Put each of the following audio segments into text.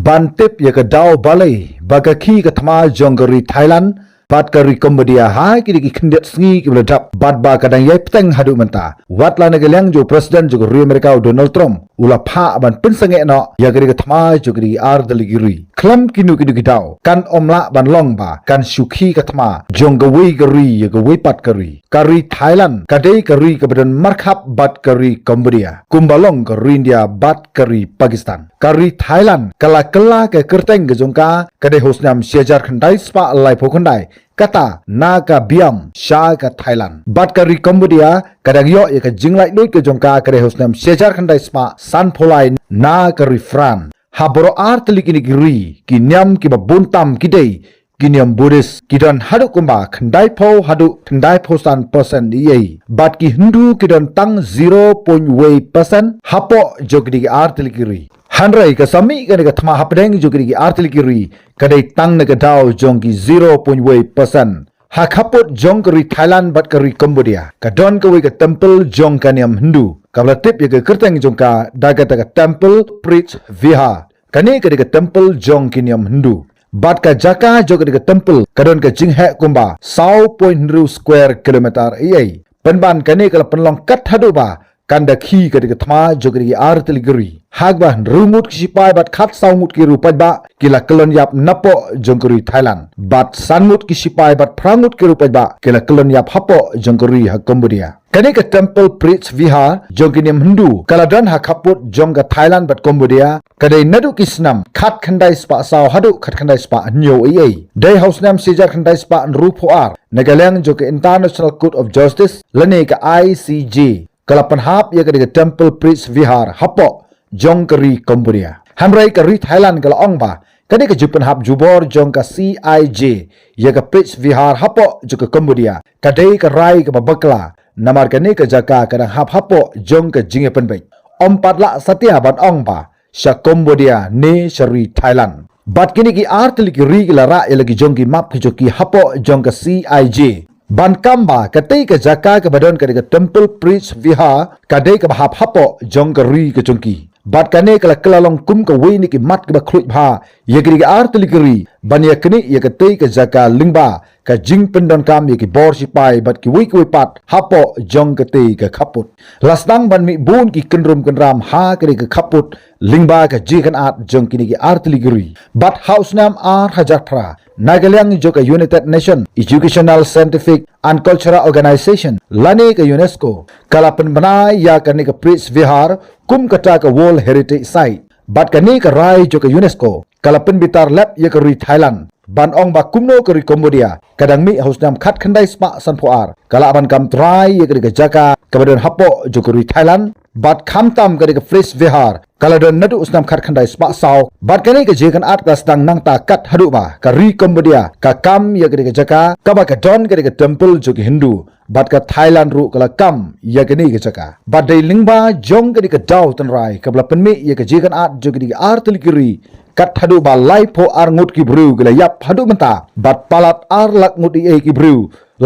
Bantip ya ke dau balai bagaki ke tama jonggeri Thailand bat kari Cambodia hai kiri kindet sengi ki beledap bat ba kadang yai peteng hadu menta wat la negaliang jo presiden jo ri Amerika Donald Trump ula pha ban pensange no ya kiri ke tama jo kiri ar deligiri klam kinu kidau kan omla ban long ba kan syukhi ke tama jonggawi kari ya gawi pat kari Thailand kadai kari ke badan markhap bat kari Cambodia kumbalong kari India bat kari Pakistan kari Thailand kala ke kerteng ke jongka kadai hosnam syajar khandai spa lai phokhandai kata naga biam sha ka Thailand bat kari Cambodia kadang yo ya ka jinglai doi ke jongka kadai hosnam syajar khandai spa san pholai na kari Fran haboro artli kini giri kinyam ki babuntam kidei kinyam Buddhist kidan hadu kumba khandai pho hadu khandai pho san percent ye bat ki Hindu kidan tang 0.1% hapo jogdi artli giri Hanrai ka sami ka naga thama hapdeng jogri ki artli kiri kadai tang naga dau jongki 0.1% ha khapot jongkari Thailand bat kari Cambodia ka don ka we ka temple jong kaniam Hindu kabla tip ya ka kerteng jongka daga daga temple preach viha kani ka daga temple jong kiniam Hindu bat ka jaka jogri ka temple kadon ka jinghe kumba 100.2 square kilometer ai penban kani ka penlong kat hadu ba kanda khi ka daga thama jogri artli giri hagba rumut kisipai bat khat saungut ki rupai ba kila kelon yap napo jongkuri Thailand bat sanmut kisipai bat prangut ki rupai ba kila kelon yap hapo jongkuri ha Cambodia kani ka temple preach viha jongkinim Hindu kaladan ha khaput jongga Thailand bat Cambodia kadai nadu kisnam khat khandai spa saw hadu khat khandai spa nyo ai dai house nam sejar khandai spa rupo ar nagaleng jok International Court of Justice lane ka ICJ kalapan hap ya ka temple preach vihar hapo jongkari Cambodia hamrai kari Thailand kala ong ba kani ka jupan hap jubor jong ka CIJ ya ka preach vihar hapo joka Cambodia kadai ka rai ka babakla namar kani ka jaka kadang hap hapo jong ka jinge penbai patla satya ban ong ba sya Cambodia ne shari Thailand bat kini ki artli ki ri la ra ya lagi jong ki map ki joki hapo jong ka CIJ ban kamba katai ka jaka ka badon ka temple preach viha kadai ka bahap hapo jong ka ri ka jongki bat kane kala kelalong kum ka we ni ki mat ka khluit bha yegri ka artli kri ban ya kni ya katai ka jaka lingba ka jing pendon kam ye ki bor sipai bat ki we pat hapo jong katai ka khaput lasdang ban mi bun ki kenrum kenram ha kri ka khaput lingba ka jikan at jong kini ki artli kri bat house nam ar hajar thra Nagalang joka United Nations Educational Scientific and Cultural Organization lani ka UNESCO kalapan banai ya kani ka preach vihar kum kata ka World Heritage Site bat kani ka rai joka UNESCO kalapan bitar lab ya ka ri Thailand ban ong ba kumno ka ri Cambodia kadang mi hausnam khat khandai spa san poar kalapan kam trai ya ka jaka kabadon hapo joka ri Thailand bat khamtam ka ka fresh vihar kaladon nadu usnam khat khandai spa saw bat kani ka jekan at ka stang nang ta kat hadu ba ka ri Cambodia ka kam ya ka jaka ka ba ka don ka temple joka Hindu bat ka Thailand ru kala kam ya kani ka jaka bat dai lingba jong ka daw tan rai ka bla penmi ya ka jekan at joka artli kiri kat hadu ba lai pho ar ngut ki bru gala yap hadu menta bat palat ar lak ngut i ki bru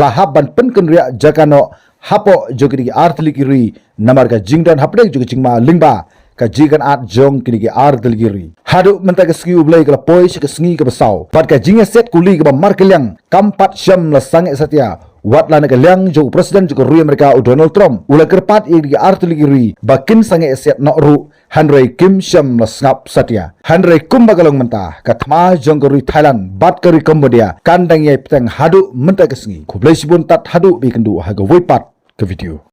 la haban pen ken ria jakano hapo jogri artli kiri namar ka jingdan hapdek juga jingma lingba ka jigan at jong kini ki artli kiri hadu menta ka ski ublai ka poi ka sngi ka basau pat ka jinga set kuli ka mar kelyang kampat syam la sange satya wat la ka lyang jo presiden juga ri Amerika Donald Trump ula kerpat i ki artli kiri bakin sange set no ru Hanrei Kim Syam la ngap satya Hanrei kum bagalong menta ka thma jong ri Thailand bat kari Cambodia kandang ye petang hadu menta ka sngi kublai sibun tat hadu bi kendu ha ga wipat ke video